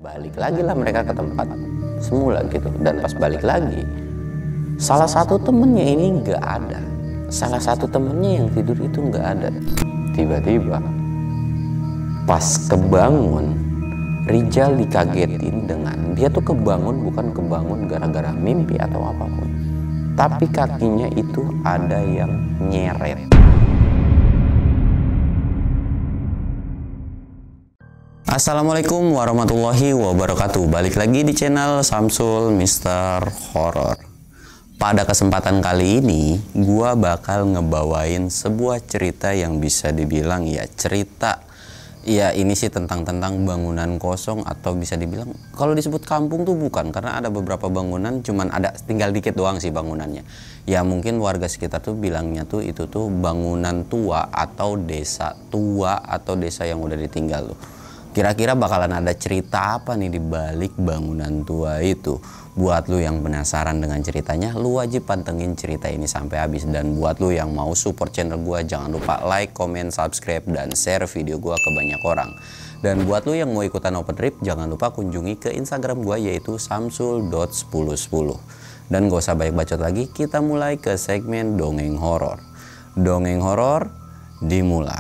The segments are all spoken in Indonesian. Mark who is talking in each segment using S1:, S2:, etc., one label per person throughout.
S1: Balik lagi lah mereka ke tempat semula gitu. Dan pas balik lagi, salah satu temennya ini nggak ada. Salah satu temennya yang tidur itu nggak ada. Tiba-tiba pas kebangun, Rijal dikagetin dengan dia tuh kebangun bukan kebangun gara-gara mimpi atau apapun, tapi kakinya itu ada yang nyeret. Assalamualaikum warahmatullahi wabarakatuh. Balik lagi di channel Samsul Mister Horror. Pada kesempatan kali ini gua bakal ngebawain sebuah cerita yang bisa dibilang ya cerita. Ya ini sih tentang bangunan kosong, atau bisa dibilang kalau disebut kampung tuh bukan, karena ada beberapa bangunan cuman ada tinggal dikit doang sih bangunannya. Ya mungkin warga sekitar tuh bilangnya tuh itu tuh bangunan tua atau desa tua atau desa yang udah ditinggal tuh. Kira-kira bakalan ada cerita apa nih di balik bangunan tua itu? Buat lu yang penasaran dengan ceritanya, lu wajib pantengin cerita ini sampai habis. Dan buat lu yang mau support channel gua, jangan lupa like, comment, subscribe, dan share video gua ke banyak orang. Dan buat lu yang mau ikutan open trip, jangan lupa kunjungi ke Instagram gua yaitu samsul.1010. Dan gak usah banyak bacot lagi, kita mulai ke segmen dongeng horor. Dongeng horor dimulai.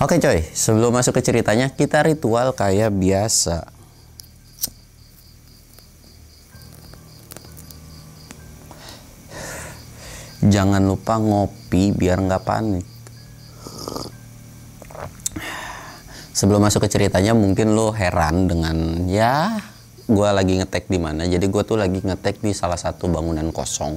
S1: Oke coy, sebelum masuk ke ceritanya, kita ritual kayak biasa. Jangan lupa ngopi biar nggak panik. Sebelum masuk ke ceritanya, mungkin lo heran dengan ya, gue lagi ngetek di mana. Jadi gue tuh lagi ngetek di salah satu bangunan kosong.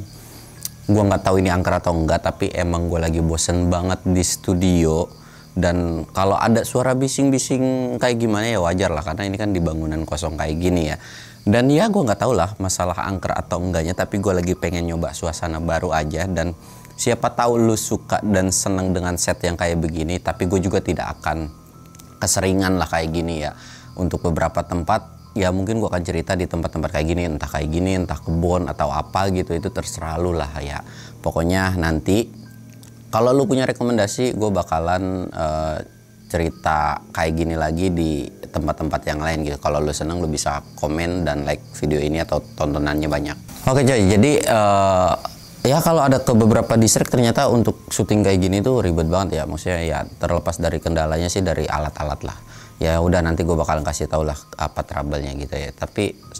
S1: Gue nggak tahu ini angker atau enggak, tapi emang gue lagi bosen banget di studio. Dan kalau ada suara bising-bising kayak gimana ya wajar lah, karena ini kan di bangunan kosong kayak gini ya. Dan ya gue nggak tahu lah masalah angker atau enggaknya, tapi gue lagi pengen nyoba suasana baru aja. Dan siapa tahu lu suka dan seneng dengan set yang kayak begini, tapi gue juga tidak akan keseringan lah kayak gini ya. Untuk beberapa tempat ya mungkin gue akan cerita di tempat-tempat kayak gini, entah kayak gini, entah kebun atau apa gitu, itu terserah lu lah ya. Pokoknya nanti kalau lu punya rekomendasi, gue bakalan cerita kayak gini lagi di tempat-tempat yang lain gitu. Kalau lu seneng, lu bisa komen dan like video ini atau tontonannya banyak. Oke coy, jadi ya kalau ada ke beberapa distrik ternyata untuk syuting kayak gini tuh ribet banget ya. Maksudnya ya terlepas dari kendalanya sih dari alat-alat lah. Ya udah nanti gue bakalan kasih tau lah apa trouble-nya gitu ya. Tapi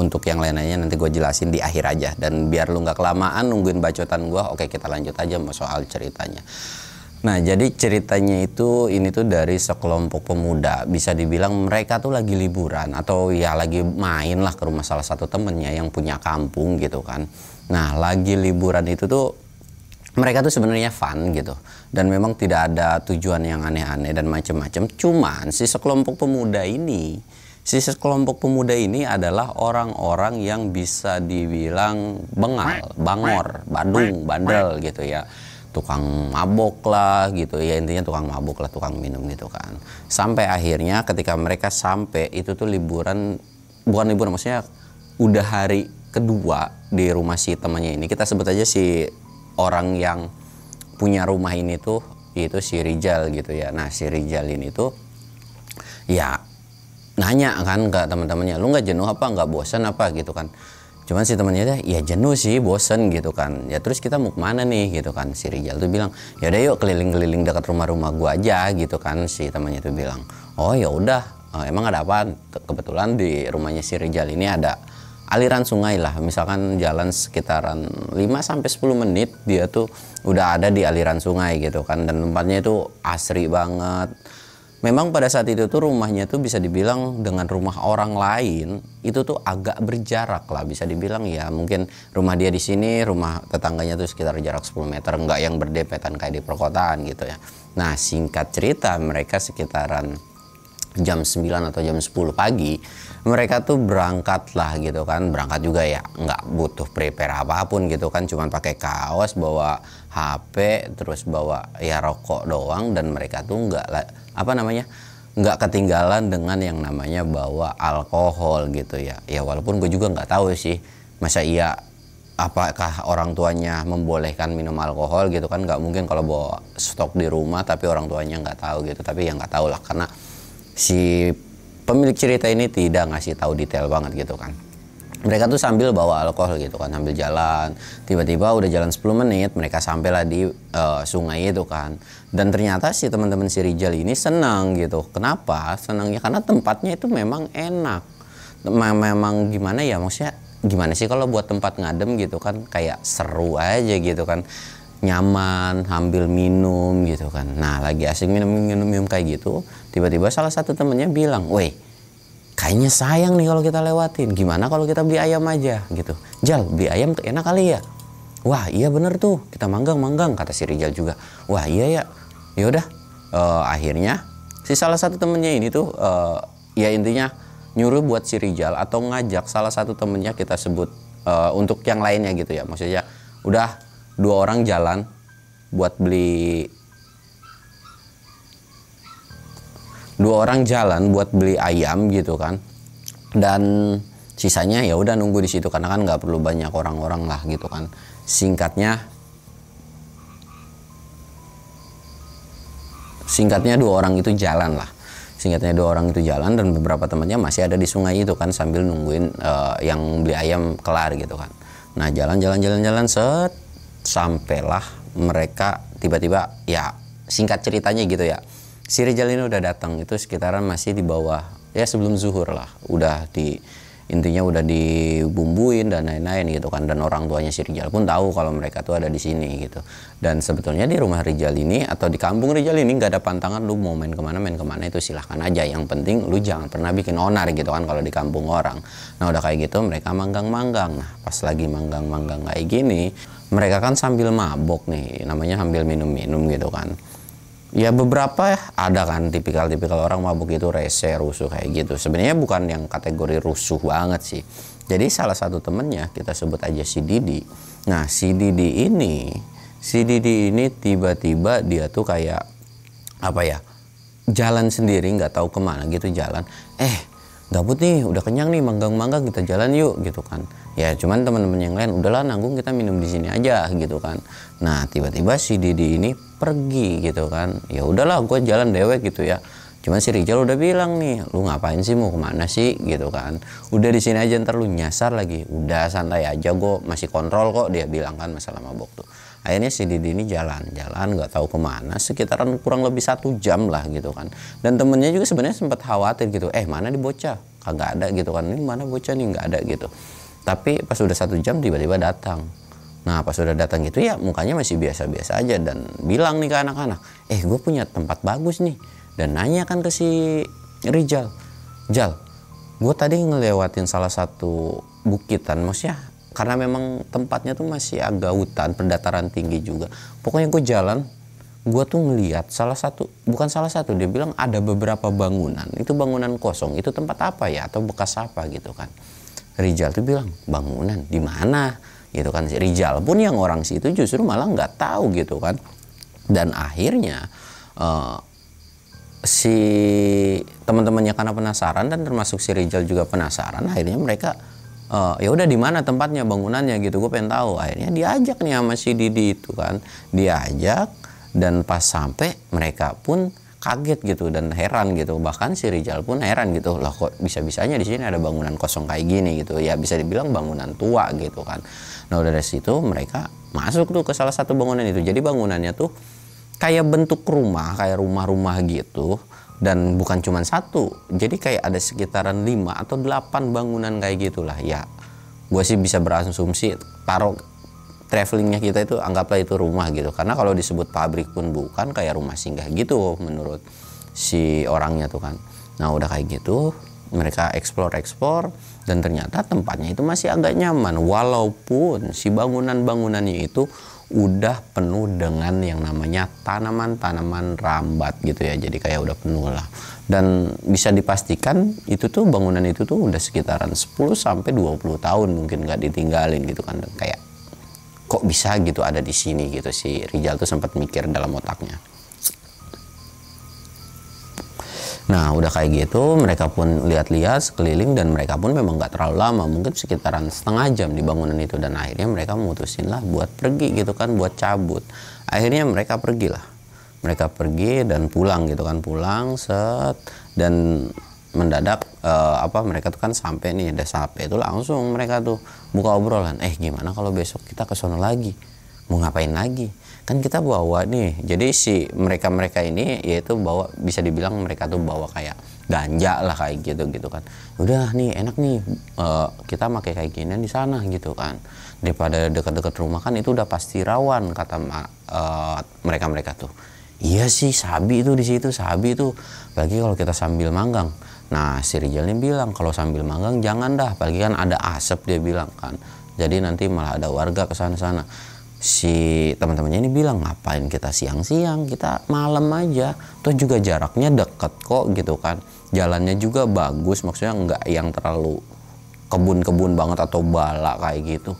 S1: untuk yang lain-lainnya nanti gue jelasin di akhir aja. Dan biar lu nggak kelamaan nungguin bacotan gue, oke kita lanjut aja soal ceritanya. Nah jadi ceritanya itu ini tuh dari sekelompok pemuda. Bisa dibilang mereka tuh lagi liburan atau ya lagi main lah ke rumah salah satu temennya yang punya kampung gitu kan. Nah lagi liburan itu tuh mereka tuh sebenarnya fun gitu. Dan memang tidak ada tujuan yang aneh-aneh dan macem-macem. Cuman si sekelompok pemuda ini adalah orang-orang yang bisa dibilang bengal, bangor, badung, bandel gitu ya. Tukang mabok lah gitu ya, intinya tukang mabok lah, tukang minum gitu kan. Sampai akhirnya ketika mereka sampai itu tuh bukan liburan, maksudnya udah hari kedua di rumah si temannya ini. Kita sebut aja si orang yang punya rumah ini tuh itu si Rijal gitu ya. Nah si Rijal ini tuh ya nanya kan ke teman-temannya, lu nggak jenuh apa, nggak bosan apa gitu kan. Cuman si temannya ya jenuh sih, bosan gitu kan. Ya terus kita mau kemana nih gitu kan. Si Rijal tuh bilang, ya udah yuk keliling-keliling dekat rumah-rumah gua aja gitu kan. Si temannya tuh bilang, oh ya udah, emang ada apa? Kebetulan di rumahnya si Rijal ini ada aliran sungai lah. Misalkan jalan sekitaran 5-10 menit dia tuh udah ada di aliran sungai gitu kan. Dan tempatnya itu asri banget. Memang pada saat itu tuh rumahnya tuh bisa dibilang dengan rumah orang lain itu tuh agak berjarak lah, bisa dibilang ya mungkin rumah dia di sini, rumah tetangganya tuh sekitar jarak 10 meter, nggak yang berdempetan kayak di perkotaan gitu ya. Nah singkat cerita mereka sekitaran jam 9 atau jam 10 pagi, mereka tuh berangkat lah gitu kan. Berangkat juga ya nggak butuh prepare apapun gitu kan, cuman pakai kaos, bawa HP, terus bawa ya rokok doang, dan mereka tuh nggak ketinggalan dengan yang namanya bawa alkohol gitu ya. Ya walaupun gue juga nggak tahu sih, masa iya apakah orang tuanya membolehkan minum alkohol gitu kan. Nggak mungkin kalau bawa stok di rumah tapi orang tuanya nggak tahu gitu. Tapi ya nggak tahu lah, karena si pemilik cerita ini tidak ngasih tahu detail banget gitu kan. Mereka tuh sambil bawa alkohol gitu kan, sambil jalan. Tiba-tiba udah jalan 10 menit mereka sampailah di sungai itu kan. Dan ternyata si teman-teman si Rijal ini senang gitu. Kenapa senangnya? Karena tempatnya itu memang enak. Memang gimana ya, maksudnya gimana sih kalau buat tempat ngadem gitu kan, kayak seru aja gitu kan, nyaman, sambil minum gitu kan. Nah lagi asik minum kayak gitu, tiba-tiba salah satu temennya bilang, "Woi, kayaknya sayang nih kalau kita lewatin, gimana kalau kita beli ayam aja gitu. Jal, beli ayam enak kali ya." "Wah iya bener tuh, kita manggang," kata si Rijal juga. "Wah iya ya." Yaudah, akhirnya si salah satu temennya ini tuh ya intinya nyuruh buat si Rijal atau ngajak salah satu temennya, kita sebut untuk yang lainnya gitu ya. Maksudnya udah 2 orang jalan buat beli, 2 orang jalan buat beli ayam gitu kan. Dan sisanya ya udah nunggu di situ, karena kan nggak perlu banyak orang-orang lah gitu kan. Singkatnya 2 orang itu jalan lah. Singkatnya 2 orang itu jalan, dan beberapa temannya masih ada di sungai itu kan, sambil nungguin yang beli ayam kelar gitu kan. Nah jalan set, sampailah mereka tiba-tiba, ya singkat ceritanya gitu ya, si Rijal ini udah datang itu sekitaran masih di bawah ya sebelum zuhur lah. Intinya udah dibumbuin dan lain-lain gitu kan. Dan orang tuanya si Rijal pun tahu kalau mereka tuh ada di sini gitu. Dan sebetulnya di rumah Rijal ini atau di kampung Rijal ini nggak ada pantangan, lu mau main kemana itu silahkan aja. Yang penting lu jangan pernah bikin onar gitu kan kalau di kampung orang. Nah udah kayak gitu mereka manggang-manggang. Nah pas lagi manggang-manggang kayak gini, mereka kan sambil mabok nih, namanya sambil minum-minum gitu kan. Ya beberapa ada kan tipikal orang mabuk itu rese, rusuh kayak gitu. Sebenarnya bukan yang kategori rusuh banget sih. Jadi salah satu temennya, kita sebut aja si Didi. Nah si Didi ini tiba-tiba dia tuh kayak apa ya, jalan sendiri nggak tahu kemana gitu jalan. Gabut nih, udah kenyang nih, manggang-manggang, kita jalan yuk gitu kan. Ya cuman teman-teman yang lain, udahlah nanggung, kita minum di sini aja gitu kan. Nah tiba-tiba si Didi ini pergi gitu kan. Ya udahlah gue jalan dewek gitu ya. Cuman si Rijal udah bilang nih, "Lu ngapain sih, mau kemana sih?" gitu kan. "Udah di sini aja, ntar lu nyasar lagi." "Udah santai aja, gue masih kontrol kok," dia bilang kan masalah mabok tuh. Akhirnya si Didi ini jalan nggak tahu kemana, sekitaran kurang lebih 1 jam lah gitu kan. Dan temennya juga sebenarnya sempat khawatir gitu, mana di bocah, kagak ada gitu kan, ini mana bocah nih, nggak ada gitu. Tapi pas udah 1 jam tiba-tiba datang. Nah pas udah datang gitu ya mukanya masih biasa-biasa aja, dan bilang nih ke anak-anak, "Gue punya tempat bagus nih." Dan nanya kan ke si Rijal, "Jal, gue tadi ngelewatin salah satu bukitan," maksudnya karena memang tempatnya tuh masih agak hutan, pendataran tinggi juga. "Pokoknya gue jalan, gue tuh ngeliat bukan salah satu, dia bilang ada beberapa bangunan, itu bangunan kosong, itu tempat apa ya atau bekas apa gitu kan." Rijal tuh bilang, "Bangunan di mana?" gitu kan. Si Rijal pun yang orang situ justru malah nggak tahu gitu kan. Dan akhirnya si teman-temannya karena penasaran, dan termasuk si Rijal juga penasaran, akhirnya mereka ya udah di mana tempatnya, bangunannya gitu, gue pengen tahu. Akhirnya diajak nih sama si Didi itu kan, diajak. Dan pas sampai mereka pun kaget gitu dan heran gitu. Bahkan si Rijal pun heran gitu, lah kok bisa-bisanya di sini ada bangunan kosong kayak gini gitu. Ya bisa dibilang bangunan tua gitu kan. Nah udah dari situ mereka masuk tuh ke salah satu bangunan itu. Jadi bangunannya tuh kayak bentuk rumah, kayak rumah-rumah gitu. Dan bukan cuma 1, jadi kayak ada sekitaran 5 atau 8 bangunan kayak gitulah. Ya gue sih bisa berasumsi, taruh travelingnya kita itu anggaplah itu rumah gitu. Karena kalau disebut pabrik pun bukan, kayak rumah singgah gitu menurut si orangnya tuh kan. Nah udah kayak gitu mereka explore, dan ternyata tempatnya itu masih agak nyaman, walaupun si bangunannya itu udah penuh dengan yang namanya tanaman-tanaman rambat gitu ya. Jadi kayak udah penuh lah Dan bisa dipastikan itu tuh bangunan itu tuh udah sekitaran 10 sampai 20 tahun mungkin nggak ditinggalin gitu kan. Dan kayak kok bisa gitu ada di sini gitu, si Rijal tuh sempat mikir dalam otaknya. Nah udah kayak gitu mereka pun lihat-lihat sekeliling dan mereka pun memang nggak terlalu lama, mungkin sekitaran setengah jam di bangunan itu, dan akhirnya mereka mutusin lah buat pergi gitu kan, buat cabut. Akhirnya mereka pergilah, mereka pergi dan pulang gitu kan, pulang set, dan mendadak mereka tuh kan sampai nih, udah sampai itu langsung mereka tuh buka obrolan, gimana kalau besok kita ke sono lagi, mau ngapain lagi, kan kita bawa nih. Jadi si mereka ini yaitu bawa, bisa dibilang mereka tuh bawa kayak ganja lah kayak gitu kan. Udah nih enak nih kita pakai kayak gini di sana gitu kan, daripada dekat-dekat rumah kan itu udah pasti rawan, kata mereka tuh. Iya sih, sabi itu di situ, sabi itu apalagi kalau kita sambil manggang. Nah si Rijal ini bilang kalau sambil manggang jangan dah, apalagi kan ada asap, dia bilang kan, jadi nanti malah ada warga ke sana-sana. Si teman-temannya ini bilang ngapain kita siang-siang, kita malam aja, toh juga jaraknya deket kok gitu kan, jalannya juga bagus, maksudnya nggak yang terlalu kebun-kebun banget atau balak kayak gitu.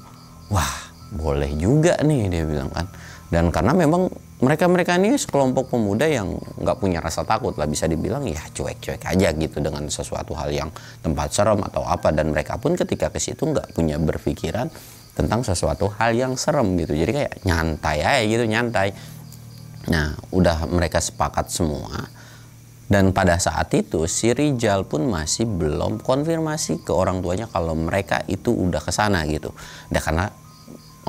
S1: Wah boleh juga nih, dia bilang kan. Dan karena memang mereka ini sekelompok pemuda yang nggak punya rasa takut lah, bisa dibilang ya cuek-cuek aja gitu dengan sesuatu hal yang tempat serem atau apa, dan mereka pun ketika ke situ nggak punya berpikiran tentang sesuatu hal yang serem gitu, jadi kayak nyantai aja gitu, nyantai. Nah udah mereka sepakat semua, dan pada saat itu si Rijal pun masih belum konfirmasi ke orang tuanya kalau mereka itu udah kesana gitu. Dan karena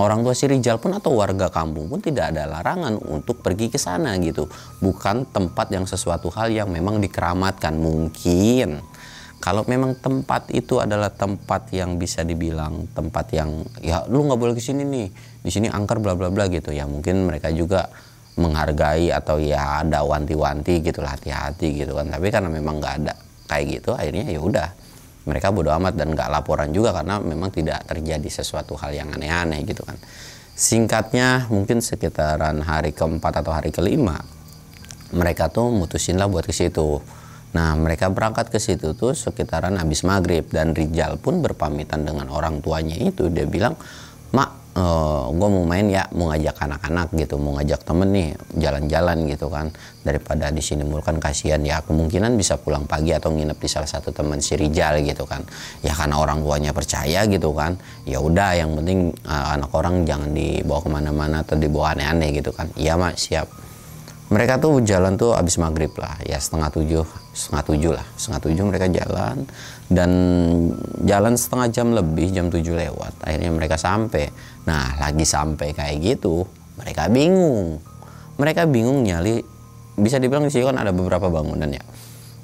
S1: orang tua si Rijal pun atau warga kampung pun tidak ada larangan untuk pergi ke sana gitu. Bukan tempat yang sesuatu hal yang memang dikeramatkan. Mungkin kalau memang tempat itu adalah tempat yang bisa dibilang tempat yang ya lu nggak boleh ke sini nih, di sini angker bla bla bla gitu ya, mungkin mereka juga menghargai atau ya ada wanti-wanti gitu lah, hati-hati gitu kan. Tapi karena memang nggak ada kayak gitu, akhirnya ya udah mereka bodo amat dan nggak laporan juga karena memang tidak terjadi sesuatu hal yang aneh-aneh gitu kan. Singkatnya mungkin sekitaran hari keempat atau hari kelima mereka tuh mutusin lah buat ke situ. Nah mereka berangkat ke situ tuh sekitaran habis maghrib, dan Rijal pun berpamitan dengan orang tuanya itu, dia bilang, "Mak, gue mau main ya, mau ngajak anak-anak gitu, mau ngajak temen nih jalan-jalan gitu kan, daripada di sini mulu kan kasihan ya, kemungkinan bisa pulang pagi atau nginep di salah satu teman si Rijal gitu kan." Ya karena orang tuanya percaya gitu kan, ya udah yang penting anak orang jangan dibawa kemana-mana atau dibawa aneh-aneh gitu kan. Iya mak, siap. Mereka tuh jalan tuh abis maghrib lah ya, setengah tujuh mereka jalan, dan jalan setengah jam lebih, jam 7 lewat akhirnya mereka sampai. Nah lagi sampai kayak gitu mereka bingung nyali, bisa dibilang di sini kan ada beberapa bangunan ya,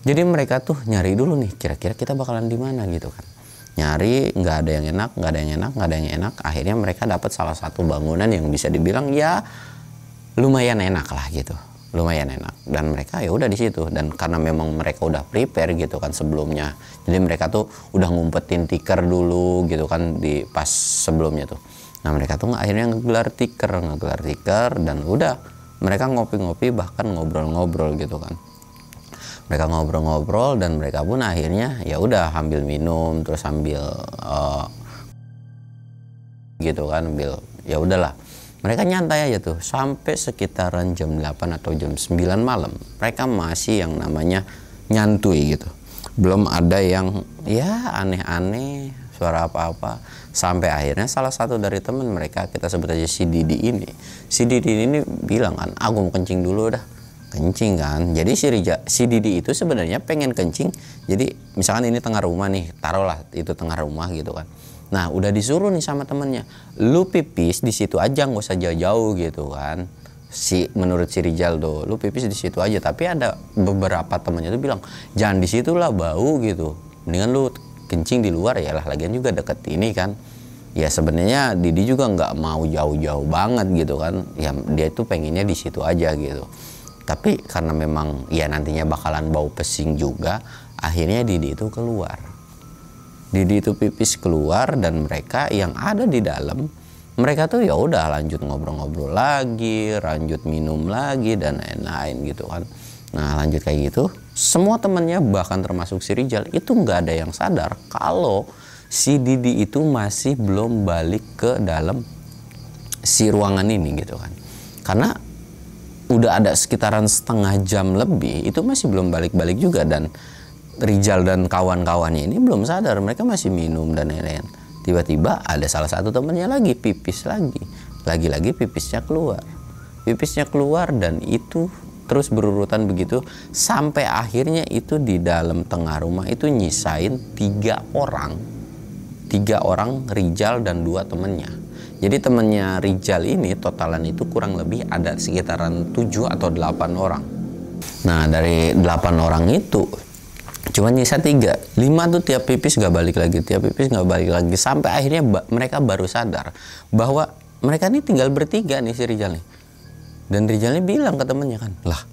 S1: jadi mereka tuh nyari dulu nih kira-kira kita bakalan di mana gitu kan, nyari nggak ada yang enak, akhirnya mereka dapat salah satu bangunan yang bisa dibilang ya lumayan enak lah gitu, lumayan enak, dan mereka ya udah di situ. Dan karena memang mereka udah prepare gitu kan sebelumnya, jadi mereka tuh udah ngumpetin tikar dulu gitu kan di pas sebelumnya tuh. Nah mereka tuh akhirnya ngegelar tikar, dan udah mereka ngopi-ngopi, bahkan ngobrol-ngobrol gitu kan. Mereka ngobrol-ngobrol dan mereka pun akhirnya ya udah ambil minum, terus ambil gitu kan, ambil ya udahlah. Mereka nyantai aja tuh sampai sekitaran jam 8 atau jam 9 malam. Mereka masih yang namanya nyantui gitu. Belum ada yang ya aneh-aneh, suara apa-apa. Sampai akhirnya salah satu dari teman mereka, kita sebut aja si Didi ini. Si Didi ini bilang kan, "Aku mau kencing dulu dah." Kencing kan. Jadi si Didi itu sebenarnya pengen kencing. Jadi misalkan ini tengah rumah nih, taruhlah itu tengah rumah gitu kan. Nah udah disuruh nih sama temennya, lu pipis di situ aja, nggak usah jauh-jauh gitu kan. Menurut si Rijal tuh, lu pipis di situ aja. Tapi ada beberapa temennya tuh bilang, jangan di situ lah, bau gitu. Mendingan lu kencing di luar ya lah, lagian juga deket ini kan. Ya sebenarnya Didi juga nggak mau jauh-jauh banget gitu kan. Ya dia tuh pengennya di situ aja gitu. Tapi karena memang ya nantinya bakalan bau pesing juga, akhirnya Didi itu keluar. Didi itu pipis keluar, dan mereka yang ada di dalam, mereka tuh ya udah lanjut ngobrol-ngobrol lagi, lanjut minum lagi dan lain-lain gitu kan. Nah lanjut kayak gitu Semua temennya bahkan termasuk si Rijal itu nggak ada yang sadar kalau si Didi itu masih belum balik ke dalam si ruangan ini gitu kan. Karena udah ada sekitaran setengah jam lebih itu masih belum balik-balik juga, dan Rijal dan kawan-kawannya ini belum sadar, mereka masih minum dan lain-lain. Tiba-tiba ada salah satu temennya lagi pipis lagi pipisnya keluar dan itu terus berurutan begitu sampai akhirnya itu di dalam tengah rumah itu nyisain 3 orang Rijal dan 2 temennya. Jadi temennya Rijal ini totalan itu kurang lebih ada sekitaran 7 atau 8 orang. Nah dari 8 orang itu cuma nyisa 3, 5 tuh tiap pipis gak balik lagi, sampai akhirnya mereka baru sadar bahwa mereka ini tinggal bertiga nih si Rijal nih. Dan Rijalnya bilang ke temennya kan, lah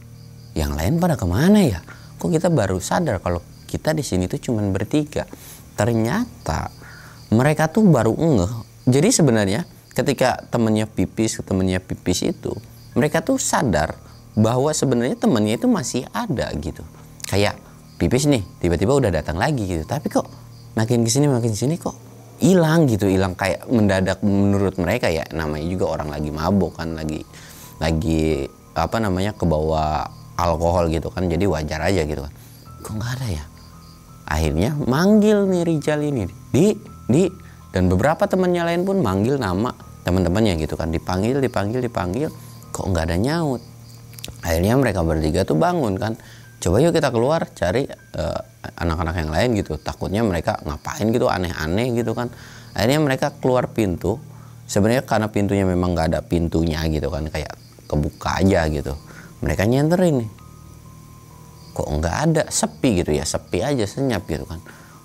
S1: yang lain pada kemana ya? Kok kita baru sadar kalau kita di sini tuh cuman bertiga. Ternyata mereka tuh baru ngeh. Jadi sebenarnya ketika temennya pipis itu, mereka tuh sadar bahwa sebenarnya temennya itu masih ada gitu. Kayak pipis nih, tiba-tiba udah datang lagi gitu. Tapi kok makin kesini kok hilang gitu, hilang kayak mendadak menurut mereka ya. Namanya juga orang lagi mabok kan, lagi apa namanya kebawa alkohol gitu kan, jadi wajar aja gitu kan. Kok nggak ada ya? Akhirnya manggil nih Rijal ini, di dan beberapa temannya lain pun manggil nama teman-temannya gitu kan, dipanggil, kok nggak ada nyaut. Akhirnya mereka bertiga tuh bangun kan, coba yuk kita keluar cari anak-anak yang lain gitu, takutnya mereka ngapain gitu aneh-aneh gitu kan. Akhirnya mereka keluar pintu, sebenarnya karena pintunya memang nggak ada pintunya gitu kan, kayak kebuka aja gitu. Mereka nyenterin nih, kok nggak ada, sepi gitu ya, sepi aja, senyap gitu kan.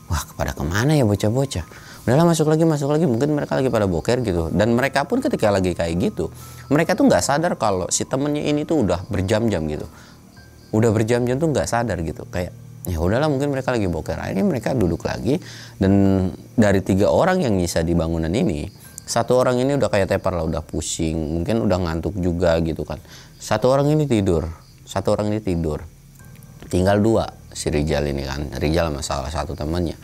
S1: Wah kepada kemana ya bocah-bocah, udahlah masuk lagi, mungkin mereka lagi pada boker gitu. Dan mereka pun ketika lagi kayak gitu, mereka tuh nggak sadar kalau si temennya ini tuh udah berjam-jam gitu, tuh nggak sadar gitu, kayak ya udahlah mungkin mereka lagi boker. Akhirnya mereka duduk lagi, dan dari 3 orang yang nyisa di bangunan ini, 1 orang ini udah kayak tepar lah, udah pusing, mungkin udah ngantuk juga gitu kan. 1 orang ini tidur, tinggal 2 si Rijal ini kan. Rijal sama salah satu temannya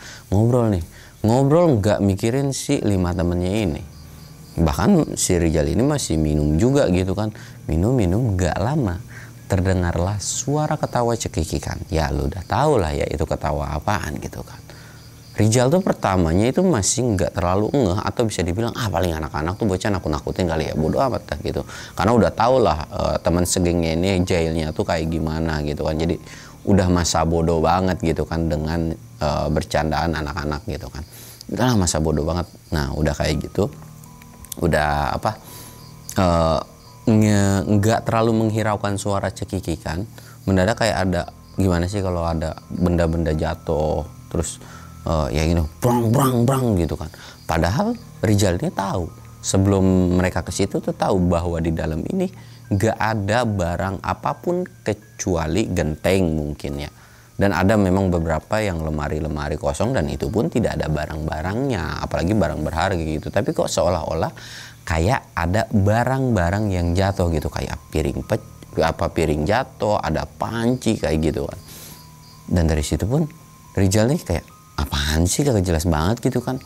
S1: ngobrol nggak mikirin si 5 temannya ini. Bahkan si Rijal ini masih minum juga gitu kan, minum nggak lama terdengarlah suara ketawa cekikikan. Ya lu udah tau lah ya itu ketawa apaan gitu kan. Rijal tuh pertamanya itu masih nggak terlalu ngeh, atau bisa dibilang paling anak-anak tuh bocah nakut-nakutin kali ya, bodoh amat dah gitu. Karena udah tau lah teman segengnya ini jahilnya tuh kayak gimana gitu kan. Jadi udah masa bodoh banget gitu kan dengan bercandaan anak-anak gitu kan. Udahlah masa bodoh banget. Nah udah kayak gitu, udah apa nggak terlalu menghiraukan suara cekikikan. Mendadak kayak ada gimana sih kalau ada benda-benda jatuh terus ya gini brang gitu kan. Padahal Rijal ini tahu sebelum mereka ke situ tuh tahu bahwa di dalam ini nggak ada barang apapun kecuali genteng mungkin ya. Dan ada memang beberapa yang lemari-lemari kosong, dan itu pun tidak ada barang-barangnya, apalagi barang berharga gitu. Tapi kok seolah-olah kayak ada barang-barang yang jatuh gitu, kayak piring jatuh, ada panci kayak gitu kan. Dan dari situ pun Rijal nih kayak apaan sih, kagak jelas banget gitu kan.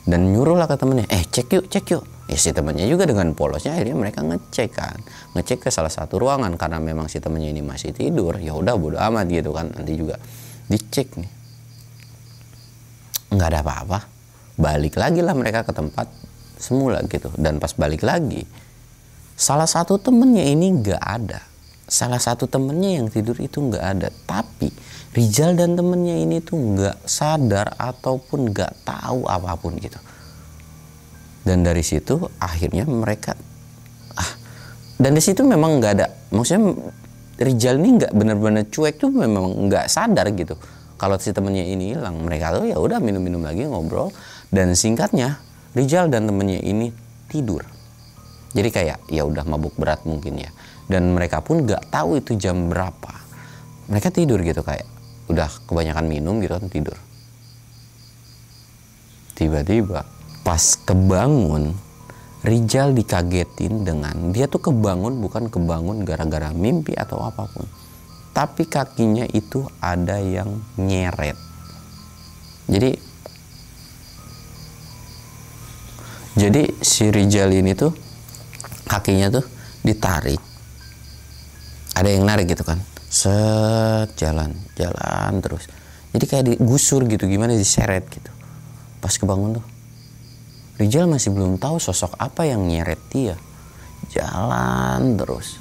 S1: Dan nyuruh lah ke temennya, cek yuk. Ya si temennya juga dengan polosnya akhirnya mereka ngecek ke salah satu ruangan. Karena memang si temennya ini masih tidur, ya udah bodo amat gitu kan, nanti juga dicek nih. Nggak ada apa-apa, balik lagi lah mereka ke tempat semula gitu. Dan pas balik lagi, salah satu temennya ini nggak ada. Salah satu temennya yang tidur itu nggak ada. Tapi Rijal dan temennya ini tuh nggak sadar ataupun nggak tahu apapun gitu. Dan dari situ akhirnya mereka dan di situ memang nggak ada, maksudnya Rijal ini nggak benar-benar cuek tuh, memang nggak sadar gitu kalau si temennya ini hilang. Mereka tuh ya udah minum lagi, ngobrol, dan singkatnya Rijal dan temennya ini tidur. Jadi kayak ya udah mabuk berat mungkin ya. Dan mereka pun nggak tahu itu jam berapa. Mereka tidur gitu kayak udah kebanyakan minum gitu kan, tidur. Tiba-tiba pas kebangun, Rijal dikagetin dengan dia tuh kebangun bukan kebangun gara-gara mimpi atau apapun, tapi kakinya itu ada yang nyeret. Jadi si Rijal ini tuh kakinya tuh ditarik, ada yang narik gitu kan, set, jalan terus, jadi kayak digusur gitu, gimana, diseret gitu. Pas kebangun tuh Rijal masih belum tahu sosok apa yang nyeret dia, jalan terus.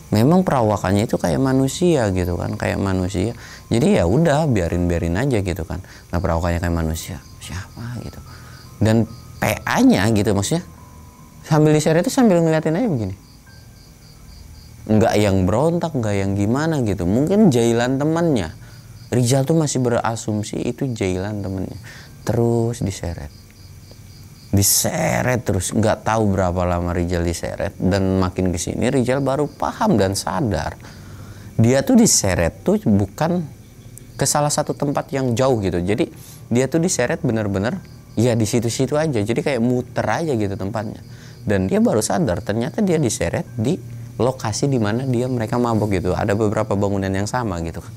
S1: Memang perawakannya itu kayak manusia gitu kan, kayak manusia. Jadi ya udah biarin aja gitu kan. Nah, perawakannya kayak manusia, siapa gitu. Dan PA-nya gitu, maksudnya sambil diseret itu sambil ngeliatin aja begini. Nggak yang berontak, nggak yang gimana gitu. Mungkin jailan temannya. Rijal tuh masih berasumsi itu jailan temannya. Terus diseret terus, nggak tahu berapa lama Rijal diseret. Dan makin kesini Rijal baru paham dan sadar dia tuh diseret tuh bukan ke salah satu tempat yang jauh gitu. Jadi dia tuh diseret bener-bener ya di situ-situ aja, jadi kayak muter aja gitu tempatnya. Dan dia baru sadar ternyata dia diseret di lokasi di mana mereka mabok gitu. Ada beberapa bangunan yang sama gitu kan.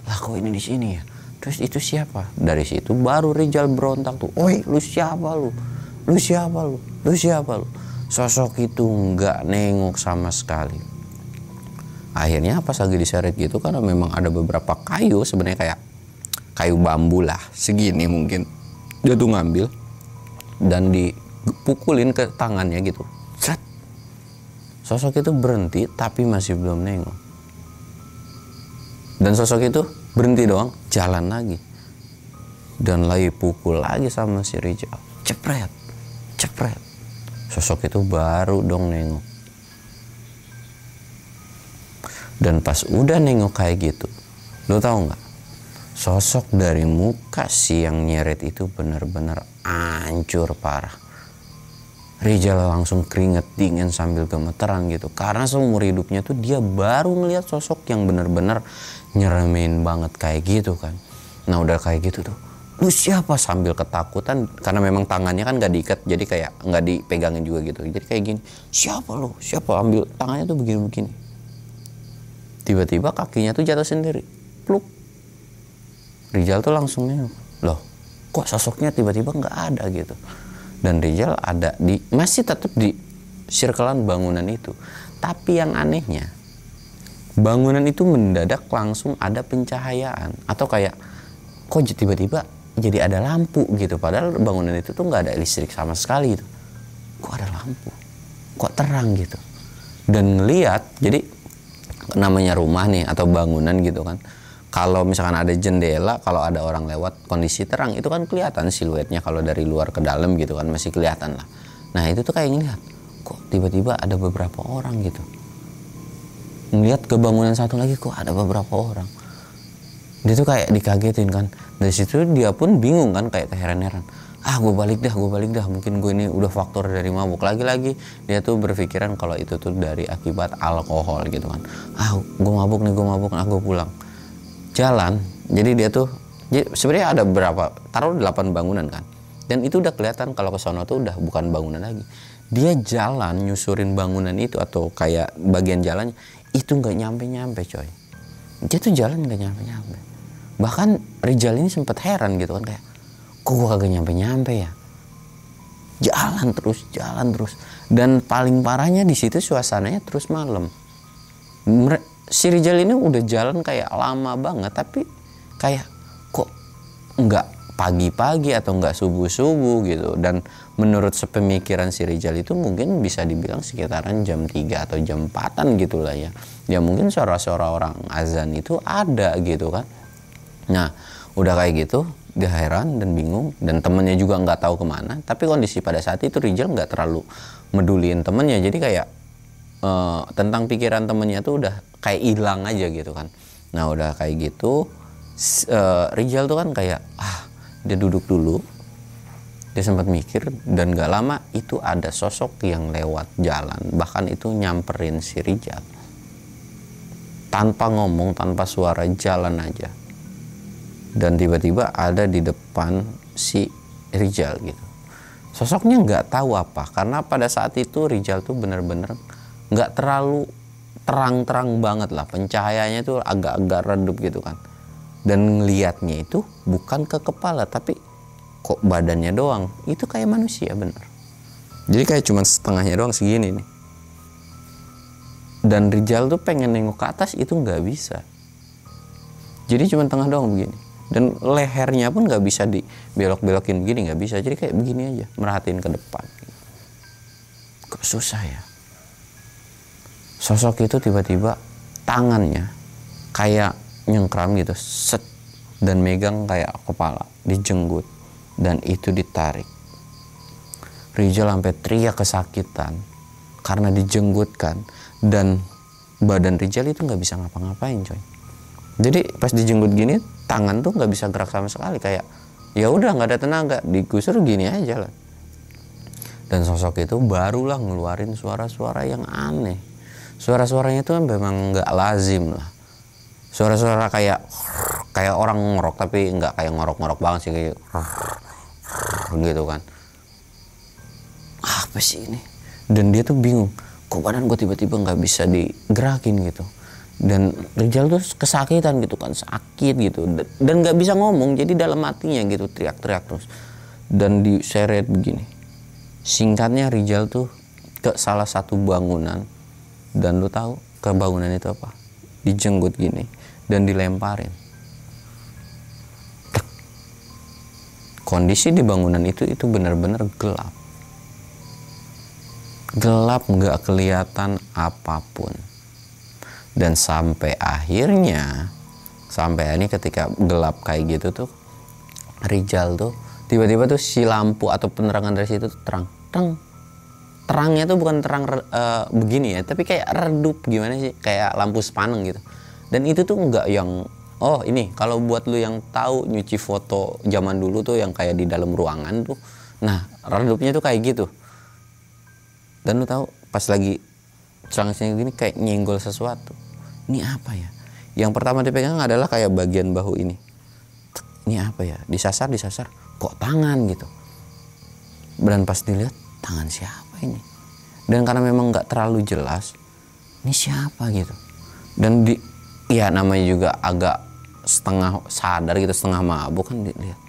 S1: Lah kok ini di sini ya? Terus itu siapa? Dari situ baru Rijal berontak tuh. Oi, lu siapa lu? Lu siapa lu? Lu siapa lu? Sosok itu nggak nengok sama sekali. Akhirnya pas lagi diseret gitu, karena memang ada beberapa kayu, sebenarnya kayak kayu bambu lah, segini mungkin. Dia tuh ngambil dan dipukulin ke tangannya gitu. Sret. Sosok itu berhenti tapi masih belum nengok. Dan sosok itu berhenti doang, jalan lagi. Dan lagi pukul lagi sama si Rijal. Cepret. Sosok itu baru dong nengok. Dan pas udah nengok kayak gitu, lo tahu nggak? Sosok dari muka si yang nyeret itu benar-benar hancur parah. Rijal langsung keringet dingin sambil gemeteran gitu. Karena seumur hidupnya tuh dia baru ngeliat sosok yang benar-benar nyeremin banget kayak gitu kan. Nah udah kayak gitu tuh, lu siapa, sambil ketakutan. Karena memang tangannya kan gak diikat, jadi kayak gak dipegangin juga gitu. Jadi kayak gini, siapa lu, siapa, ambil tangannya tuh begini-begini. Tiba-tiba kakinya tuh jatuh sendiri, pluk. Rijal tuh langsung nengok, loh kok sosoknya tiba-tiba nggak ada gitu. Dan Rijal ada masih tetap di sirkelan bangunan itu. Tapi yang anehnya, bangunan itu mendadak langsung ada pencahayaan. Atau kayak, kok tiba-tiba jadi ada lampu gitu. Padahal bangunan itu tuh nggak ada listrik sama sekali gitu. Kok ada lampu, kok terang gitu. Dan ngeliat, jadi namanya rumah nih atau bangunan gitu kan, kalau misalkan ada jendela, kalau ada orang lewat kondisi terang itu kan kelihatan siluetnya. Kalau dari luar ke dalam gitu kan masih kelihatan lah. Nah itu tuh kayak ngeliat, kok tiba-tiba ada beberapa orang gitu. Ngeliat ke bangunan satu lagi, kok ada beberapa orang. Dia tuh kayak dikagetin kan. Dari situ dia pun bingung kan, kayak keheran-heran. Gue balik dah. Mungkin gue ini udah faktor dari mabuk. Lagi-lagi dia tuh berpikiran kalau itu tuh dari akibat alkohol gitu kan. Gue mabuk, gue pulang. Jalan, jadi dia tuh sebenarnya ada berapa, taruh 8 bangunan kan, dan itu udah kelihatan kalau ke sono tuh udah bukan bangunan lagi. Dia jalan nyusurin bangunan itu atau kayak bagian jalannya itu nggak nyampe coy. Dia tuh jalan nggak nyampe. Bahkan Rijal ini sempet heran gitu kan, kayak kok gua kagak nyampe ya. Jalan terus. Dan paling parahnya di situ suasananya terus malam. Si Rijal ini udah jalan kayak lama banget, tapi kayak kok nggak pagi-pagi atau nggak subuh-subuh gitu. Dan menurut sepemikiran si Rijal itu mungkin bisa dibilang sekitaran jam 3 atau jam 4-an gitu lah ya. Ya mungkin suara-suara orang azan itu ada gitu kan. Nah udah kayak gitu, dia heran dan bingung, dan temennya juga nggak tahu kemana. Tapi kondisi pada saat itu Rijal nggak terlalu meduliin temennya, jadi kayak tentang pikiran temennya tuh udah kayak hilang aja gitu kan. Nah udah kayak gitu, Rijal tuh kan kayak dia duduk dulu, dia sempat mikir, dan gak lama itu ada sosok yang lewat jalan, bahkan itu nyamperin si Rijal tanpa ngomong, tanpa suara, jalan aja. Dan tiba-tiba ada di depan si Rijal gitu. Sosoknya nggak tahu apa, karena pada saat itu Rijal tuh bener-bener nggak terlalu terang-terang banget lah, pencahayaannya tuh agak-agak redup gitu kan. Dan ngelihatnya itu bukan ke kepala, tapi kok badannya doang, itu kayak manusia bener. Jadi kayak cuma setengahnya doang segini nih. Dan Rijal tuh pengen nengok ke atas itu nggak bisa. Jadi cuma tengah doang begini. Dan lehernya pun nggak bisa dibelok-belokin begini, nggak bisa. Jadi kayak begini aja, merhatiin ke depan. Kok susah ya. Sosok itu tiba-tiba tangannya kayak nyengkram gitu, set, dan megang kayak kepala, dijenggut, dan itu ditarik. Rijal sampai teriak kesakitan karena dijenggutkan, dan badan Rijal itu nggak bisa ngapa-ngapain, coy. Jadi pas dijenggut gini, tangan tuh nggak bisa gerak sama sekali, kayak ya udah nggak ada tenaga, digusur gini aja lah. Dan sosok itu barulah ngeluarin suara-suara yang aneh. Suara-suaranya tuh memang nggak lazim lah. Suara-suara kayak orang ngorok, tapi nggak kayak ngorok-ngorok banget sih, kayak gitu kan. Apa sih ini? Dan dia tuh bingung, kok badan gue tiba-tiba nggak bisa digerakin gitu. Dan Rijal tuh kesakitan gitu kan, sakit gitu, dan nggak bisa ngomong, jadi dalam hatinya gitu teriak-teriak terus. Dan diseret begini. Singkatnya Rijal tuh ke salah satu bangunan, dan lu tahu ke bangunan itu apa? Dijenggut gini dan dilemparin. Kondisi di bangunan itu benar-benar gelap. Gelap, nggak kelihatan apapun. Dan sampai akhirnya, sampai ini ketika gelap kayak gitu tuh, Rijal tuh tiba-tiba tuh si lampu atau penerangan dari situ tuh terang. Terangnya tuh bukan terang begini ya, tapi kayak redup gimana sih, kayak lampu sepaneng gitu. Dan itu tuh nggak yang, oh ini kalau buat lu yang tahu nyuci foto zaman dulu tuh yang kayak di dalam ruangan tuh, nah redupnya tuh kayak gitu. Dan lu tahu pas lagi serang-serang gini kayak nyenggol sesuatu. Ini apa ya? Yang pertama dipegang adalah kayak bagian bahu ini. Ini apa ya? Disasar, kok tangan gitu. Dan pas dilihat, tangan siapa ini? Dan karena memang nggak terlalu jelas, ini siapa gitu. Dan ya namanya juga agak setengah sadar gitu, setengah mabuk kan dilihat.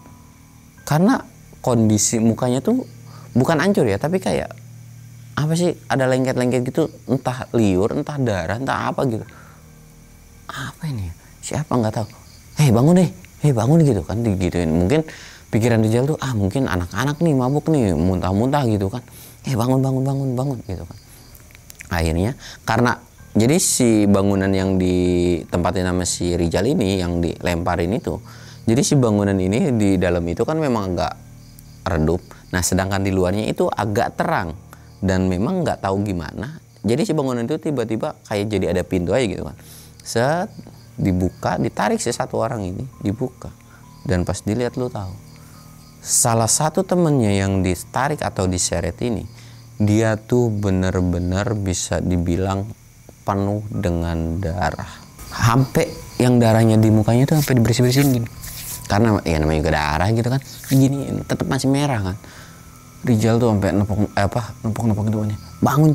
S1: Karena kondisi mukanya tuh bukan hancur ya, tapi kayak apa sih, ada lengket-lengket gitu, entah liur, entah darah, entah apa gitu. Apa ini? Siapa nggak tahu. Hei bangun deh, hei bangun gitu kan, digituin. Mungkin pikiran Rijal tuh mungkin anak-anak nih mabuk nih, muntah-muntah gitu kan. Hei bangun gitu kan. Akhirnya karena jadi si bangunan yang ditempatin sama si Rijal ini, yang dilemparin itu, jadi si bangunan ini di dalam itu kan memang agak redup. Nah sedangkan di luarnya itu agak terang. Dan memang nggak tahu gimana, jadi si bangunan itu tiba-tiba kayak jadi ada pintu aja gitu kan. Set, dibuka, ditarik si satu orang ini, dibuka. Dan pas dilihat lu tahu, salah satu temennya yang ditarik atau diseret ini, dia tuh bener-bener bisa dibilang penuh dengan darah. Sampai yang darahnya di mukanya tuh sampai dibersih-bersihin gini. Karena ya namanya juga darah gitu kan, gini tetap masih merah kan. Rijal tuh sampai nepok itu, bangun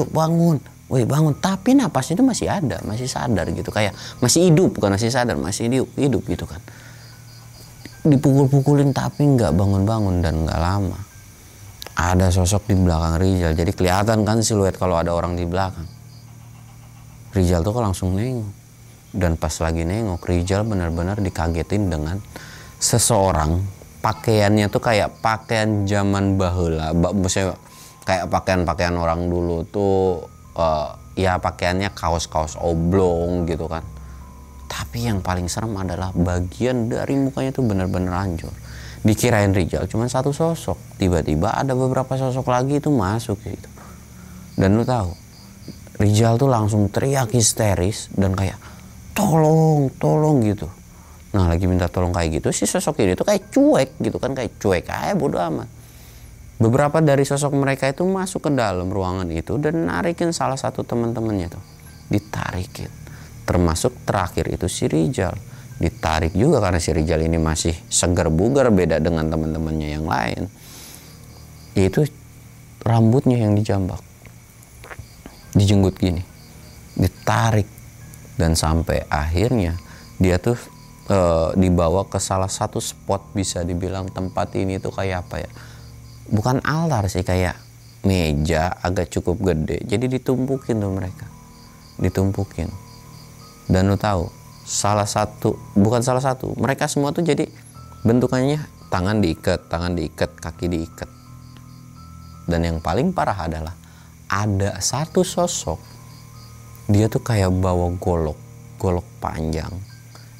S1: bangun, woi bangun. Tapi napasnya itu masih ada, masih sadar gitu, kayak masih hidup, bukan masih sadar, masih hidup gitu kan. Dipukul-pukulin tapi nggak bangun-bangun. Dan nggak lama ada sosok di belakang Rijal, jadi kelihatan kan siluet kalau ada orang di belakang. Rijal tuh kok langsung nengok, dan pas lagi nengok Rijal benar-benar dikagetin dengan seseorang. Pakaiannya tuh kayak pakaian zaman baheula, maksudnya kayak pakaian orang dulu tuh ya pakaiannya kaos-kaos oblong gitu kan. Tapi yang paling serem adalah bagian dari mukanya tuh bener-bener hancur. Dikirain Rijal cuma satu sosok, tiba-tiba ada beberapa sosok lagi itu masuk gitu. Dan lu tahu, Rijal tuh langsung teriak histeris dan kayak tolong gitu. Nah lagi minta tolong kayak gitu, si sosok ini tuh kayak cuek gitu kan, kayak cuek aja, bodo amat. Beberapa dari sosok mereka itu masuk ke dalam ruangan itu dan narikin salah satu teman-temannya tuh, ditarikin. Termasuk terakhir itu si Rijal, ditarik juga karena si Rijal ini masih segar bugar, beda dengan teman-temannya yang lain. Itu rambutnya yang dijambak, dijenggut gini. ditarik, dan sampai akhirnya dia tuh dibawa ke salah satu spot, bisa dibilang tempat ini tuh kayak apa ya, bukan altar sih, kayak meja agak cukup gede, jadi ditumpukin tuh mereka, ditumpukin. Dan lu tahu, bukan salah satu, mereka semua tuh jadi bentukannya tangan diikat, kaki diikat. Dan yang paling parah adalah ada satu sosok, dia tuh kayak bawa golok panjang,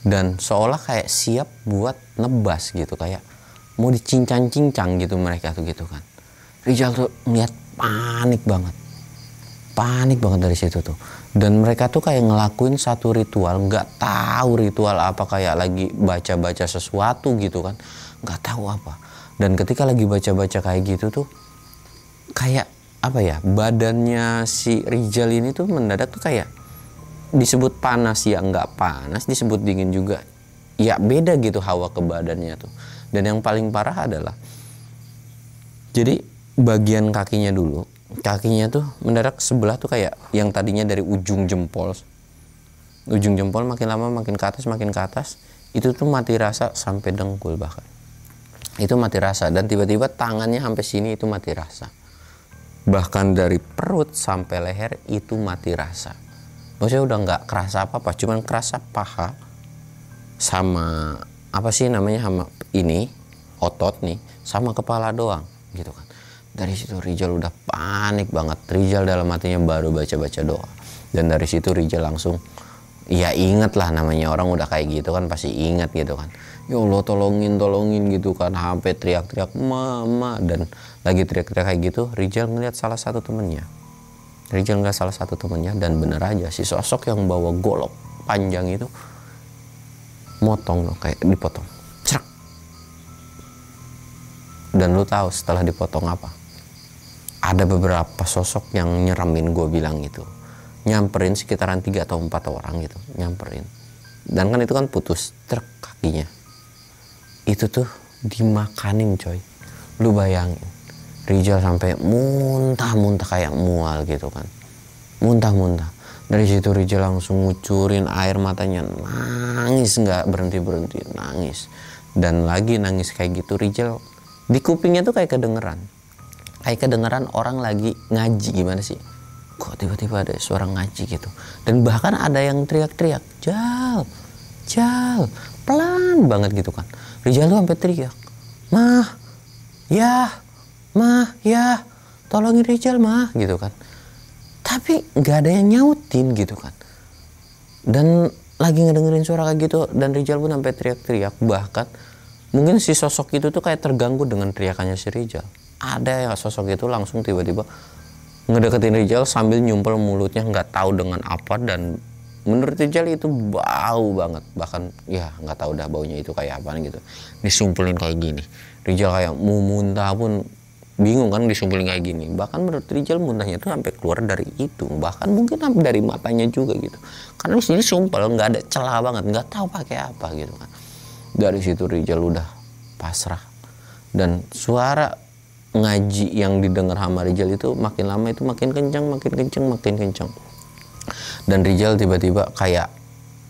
S1: dan seolah kayak siap buat nebas gitu, kayak mau dicincang-cincang gitu mereka tuh gitu kan. Rizal tuh ngeliat panik banget dari situ tuh. Dan mereka tuh kayak ngelakuin satu ritual, nggak tahu ritual apa, kayak lagi baca-baca sesuatu gitu kan, nggak tahu apa. Dan ketika lagi baca-baca kayak gitu tuh, kayak apa ya, badannya si Rizal ini tuh mendadak tuh kayak disebut panas ya nggak panas, disebut dingin juga ya beda gitu hawa ke badannya tuh. Dan yang paling parah adalah, jadi bagian kakinya tuh mendadak sebelah tuh kayak yang tadinya dari ujung jempol makin lama makin ke atas, itu tuh mati rasa sampai dengkul, bahkan itu mati rasa. Dan tiba-tiba tangannya sampai sini itu mati rasa, bahkan dari perut sampai leher itu mati rasa. Maksudnya udah nggak kerasa apa-apa, cuman kerasa paha sama apa sih namanya, sama ini otot nih, sama kepala doang gitu kan. Dari situ Rizal udah panik banget. Rizal dalam hatinya baru baca-baca doa. Dan dari situ Rizal langsung, ya inget lah, namanya orang udah kayak gitu kan pasti inget gitu kan. Ya Allah tolongin gitu kan, sampai teriak-teriak mama. Dan lagi teriak-teriak kayak gitu, Rizal ngeliat salah satu temennya. Dan bener aja si sosok yang bawa golok panjang itu motong loh, kayak dipotong. Cerak. Dan lu tahu setelah dipotong apa? Ada beberapa sosok yang nyeremin, gue bilang gitu, nyamperin sekitaran 3 atau 4 orang gitu, nyamperin. Dan kan itu kan putus truk kakinya, itu tuh dimakanin coy. Lu bayangin, Rizal sampai muntah kayak mual gitu kan, muntah. Dari situ Rizal langsung ngucurin air matanya, nangis nggak berhenti nangis. Dan lagi nangis kayak gitu, Rizal di kupingnya tuh kayak kedengeran orang lagi ngaji. Gimana sih, kok tiba-tiba ada suara ngaji gitu. Dan bahkan ada yang teriak-teriak, Jal, pelan banget gitu kan. Rizal tuh sampai teriak, Mah, ya, tolongin Rizal mah gitu kan. Tapi nggak ada yang nyautin gitu kan. Dan lagi ngedengerin suara kayak gitu, dan Rizal pun sampai teriak-teriak. Bahkan mungkin si sosok itu tuh kayak terganggu dengan teriakannya si Rizal. Ada yang sosok itu langsung tiba-tiba ngedeketin Rizal sambil nyumpel mulutnya nggak tahu dengan apa. Dan menurut Rizal itu bau banget, bahkan ya nggak tahu dah baunya itu kayak apa gitu. Disumpelin kayak gini, Rizal kayak mau muntah pun bingung kan, disumpelin kayak gini. Bahkan menurut Rizal muntahnya tuh sampai keluar dari hidung, bahkan mungkin sampai dari matanya juga gitu, karena di sini sumpel nggak ada celah banget, nggak tahu pakai apa gitu kan. Dari situ Rizal udah pasrah. Dan suara ngaji yang didengar sama Rizal itu makin lama itu makin kencang. Dan Rizal tiba-tiba kayak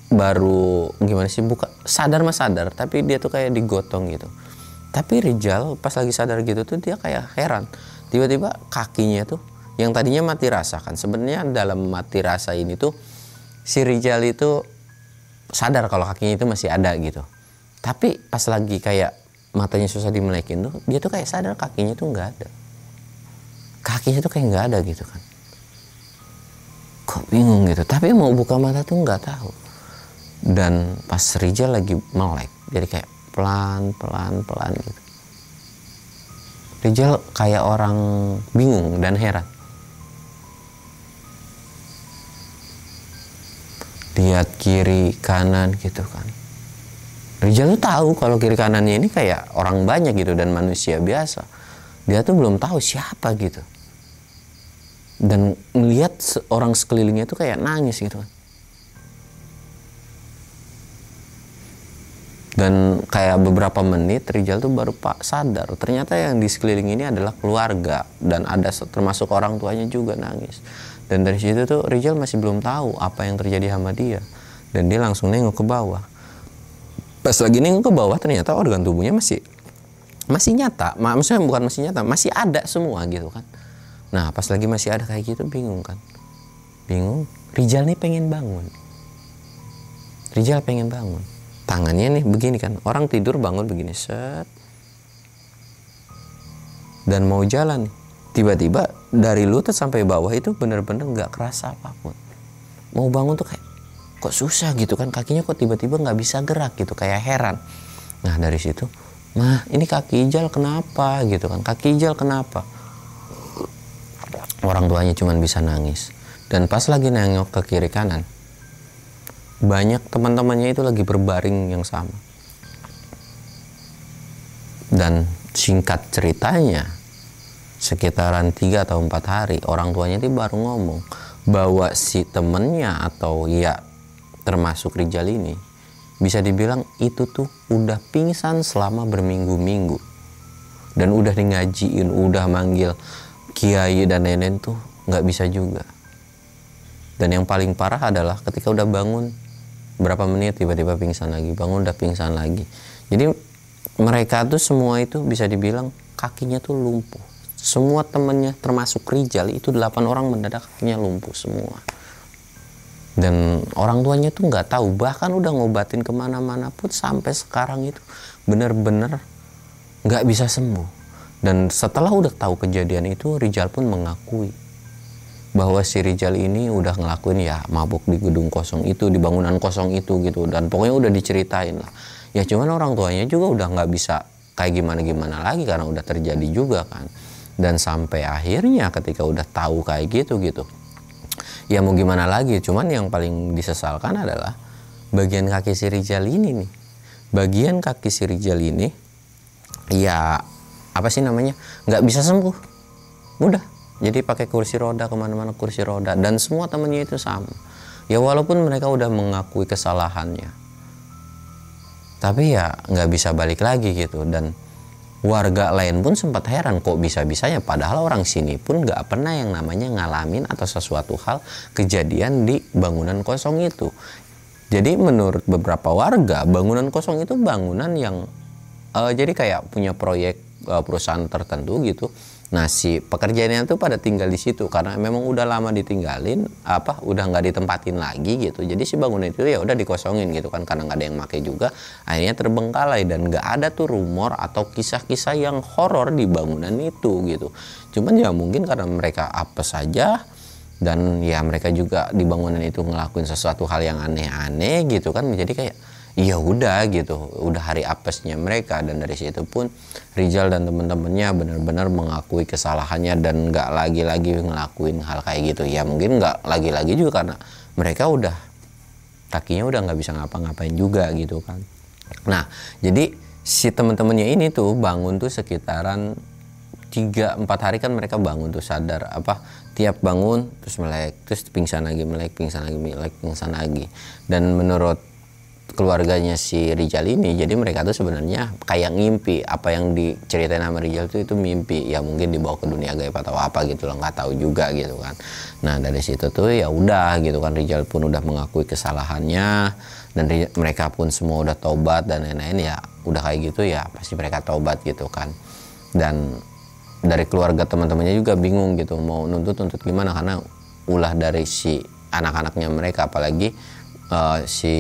S1: baru gimana sih, buka sadar tapi dia tuh kayak digotong gitu. Tapi Rizal pas lagi sadar gitu tuh dia kayak heran, tiba-tiba kakinya tuh yang tadinya mati rasa kan. Sebenarnya dalam mati rasa ini tuh si Rizal itu sadar kalau kakinya itu masih ada gitu. Tapi pas lagi kayak matanya susah dimelekin tuh, dia tuh kayak sadar kakinya tuh nggak ada. Kakinya tuh kayak nggak ada gitu kan. Kok bingung gitu. Tapi mau buka mata tuh nggak tahu. Dan pas Rizal lagi melek, jadi kayak pelan gitu. Rizal kayak orang bingung dan heran. Lihat kiri kanan gitu kan. Rizal tuh tahu kalau kiri kanannya ini kayak orang banyak gitu dan manusia biasa. Dia tuh belum tahu siapa gitu. Dan ngelihat orang sekelilingnya tuh kayak nangis gitu kan. Dan kayak beberapa menit Rizal tuh baru sadar ternyata yang di sekeliling ini adalah keluarga, dan ada termasuk orang tuanya juga nangis. Dan dari situ tuh Rizal masih belum tahu apa yang terjadi sama dia, dan dia langsung nengok ke bawah. Pas lagi nengok ke bawah ternyata organ tubuhnya masih nyata, maksudnya bukan masih nyata, masih ada semua gitu kan. Nah pas lagi masih ada kayak gitu, bingung kan, bingung. Rizal nih pengen bangun, Rizal pengen bangun, tangannya nih begini kan, orang tidur bangun begini set, dan mau jalan nih, tiba-tiba dari lutut sampai bawah itu bener-bener nggak kerasa apapun. Mau bangun tuh kayak kok susah gitu kan, kakinya kok tiba-tiba nggak bisa gerak gitu, kayak heran. Nah dari situ, mah ini kaki Ijal kenapa gitu kan, kaki Ijal kenapa? Orang tuanya cuma bisa nangis. Dan pas lagi nengok ke kiri kanan, banyak teman-temannya itu lagi berbaring yang sama. Dan singkat ceritanya, sekitaran 3 atau 4 hari orang tuanya itu baru ngomong bahwa si temennya atau ya termasuk Rizal ini bisa dibilang itu tuh udah pingsan selama berminggu-minggu, dan udah ngajiin, udah manggil kiai dan nenek tuh nggak bisa juga. Dan yang paling parah adalah ketika udah bangun berapa menit tiba-tiba pingsan lagi, bangun udah pingsan lagi. Jadi mereka tuh semua itu bisa dibilang kakinya tuh lumpuh. Semua temennya termasuk Rizal itu 8 orang mendadak kakinya lumpuh semua. Dan orang tuanya tuh nggak tahu, bahkan udah ngobatin kemana-mana pun sampai sekarang itu bener-bener nggak bisa sembuh. Dan setelah udah tahu kejadian itu, Rizal pun mengakui bahwa si Rizal ini udah ngelakuin ya mabuk di gedung kosong itu, di bangunan kosong itu gitu. Dan pokoknya udah diceritain lah. Ya cuman orang tuanya juga udah nggak bisa kayak gimana-gimana lagi karena udah terjadi juga kan. Dan sampai akhirnya ketika udah tahu kayak gitu ya mau gimana lagi. Cuman yang paling disesalkan adalah bagian kaki si Rizal ini nih, bagian kaki si Rizal ini ya apa sih namanya, nggak bisa sembuh, udah jadi pakai kursi roda kemana-mana, kursi roda. Dan semua temennya itu sama ya, walaupun mereka udah mengakui kesalahannya, tapi ya nggak bisa balik lagi gitu. Dan warga lain pun sempat heran kok bisa-bisanya, padahal orang sini pun nggak pernah yang namanya ngalamin atau sesuatu hal kejadian di bangunan kosong itu. Jadi menurut beberapa warga, bangunan kosong itu bangunan yang jadi kayak punya proyek perusahaan tertentu gitu. Nah si pekerjaannya tuh pada tinggal di situ karena memang udah lama ditinggalin, udah nggak ditempatin lagi gitu. Jadi si bangunan itu ya udah dikosongin gitu kan, karena nggak ada yang pakai juga, akhirnya terbengkalai. Dan nggak ada tuh rumor atau kisah-kisah yang horor di bangunan itu gitu. Cuman ya mungkin karena mereka apes saja, dan ya mereka juga di bangunan itu ngelakuin sesuatu hal yang aneh-aneh gitu kan, jadi kayak iya udah gitu, udah hari apesnya mereka. Dan dari situ pun Rizal dan temen-temennya benar-benar mengakui kesalahannya dan nggak lagi-lagi ngelakuin hal kayak gitu. Ya mungkin nggak lagi-lagi juga karena mereka udah kakinya udah nggak bisa ngapa-ngapain juga gitu kan. Nah jadi si temen-temennya ini tuh bangun tuh sekitaran 3-4 hari kan, mereka bangun tuh sadar tiap bangun terus melek, terus pingsan lagi, melek, pingsan lagi, melek, pingsan lagi. Dan menurut keluarganya si Rizal ini, jadi mereka tuh sebenarnya kayak ngimpi apa yang diceritain sama Rizal tuh, itu mimpi ya, mungkin dibawa ke dunia gaib atau apa gitu loh, nggak tahu juga gitu kan. Nah dari situ tuh ya udah gitu kan, Rizal pun udah mengakui kesalahannya, dan mereka pun semua udah tobat dan lain-lain. Ya udah kayak gitu ya pasti mereka tobat gitu kan. Dan dari keluarga teman-temannya juga bingung gitu mau nuntut gimana, karena ulah dari si anak-anaknya mereka, apalagi si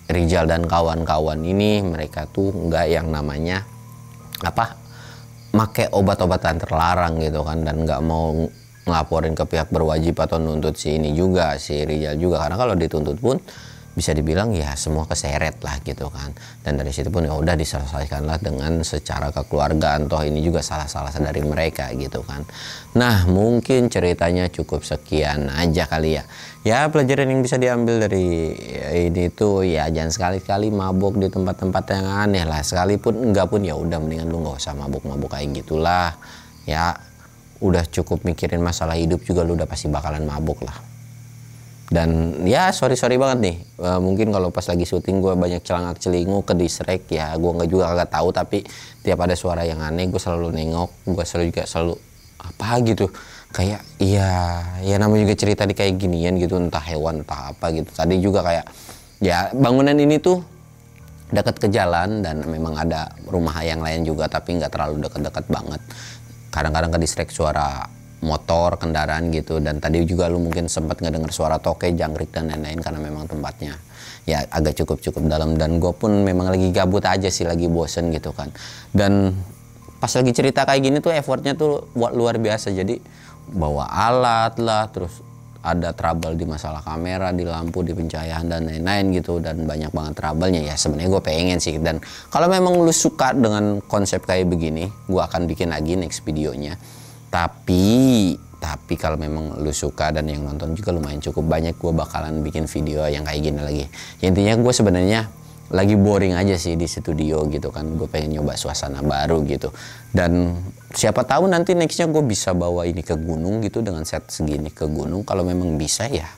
S1: Rizal dan kawan-kawan ini, mereka tuh nggak yang namanya make obat-obatan terlarang gitu kan, dan nggak mau ngelaporin ke pihak berwajib atau nuntut si ini juga, si Rizal juga, karena kalau dituntut pun bisa dibilang ya semua keseret lah gitu kan. Dan dari situ pun ya udah diselesaikanlah dengan secara kekeluargaan, toh ini juga salah-salah dari mereka gitu kan. Nah mungkin ceritanya cukup sekian aja kali ya. Ya pelajaran yang bisa diambil dari ini tuh ya jangan sekali-kali mabuk di tempat-tempat yang aneh lah. Sekalipun enggak pun ya udah mendingan lu nggak usah mabuk-mabuk kayak gitulah. Ya udah cukup mikirin masalah hidup juga lu udah pasti bakalan mabuk lah. Dan ya sorry banget nih, mungkin kalau pas lagi syuting gue banyak celangak-celinguk ke disrek ya, gue nggak juga kagak tahu, tapi tiap ada suara yang aneh gue selalu nengok, gue selalu apa gitu, kayak ya namanya juga cerita di kayak ginian gitu, entah hewan entah apa gitu. Tadi juga kayak ya bangunan ini tuh dekat ke jalan dan memang ada rumah yang lain juga tapi nggak terlalu dekat-dekat banget. Kadang-kadang ke distract suara motor, kendaraan gitu. Dan tadi juga lu mungkin sempat ngedenger suara toke, jangkrik dan lain-lain karena memang tempatnya ya agak cukup dalam. Dan gue pun memang lagi gabut aja sih, lagi bosen gitu kan. Dan pas lagi cerita kayak gini tuh effortnya tuh luar biasa. Jadi bawa alat lah, terus ada trouble di masalah kamera, di lampu, di pencahayaan dan lain-lain gitu, dan banyak banget trouble-nya. Ya sebenarnya gue pengen sih, dan kalau memang lu suka dengan konsep kayak begini, gue akan bikin lagi next videonya. Tapi kalau memang lu suka dan yang nonton juga lumayan cukup banyak, gue bakalan bikin video yang kayak gini lagi. Ya, intinya gue sebenarnya lagi boring aja sih di studio gitu kan. Gue pengen nyoba suasana baru gitu. Dan siapa tahu nanti nextnya gue bisa bawa ini ke gunung gitu, dengan set segini ke gunung. Kalau memang bisa ya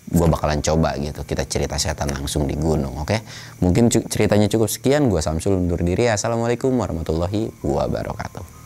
S1: gue bakalan coba gitu. Kita cerita setan langsung di gunung, oke? Mungkin ceritanya cukup sekian. Gue Samsul undur diri. Assalamualaikum warahmatullahi wabarakatuh.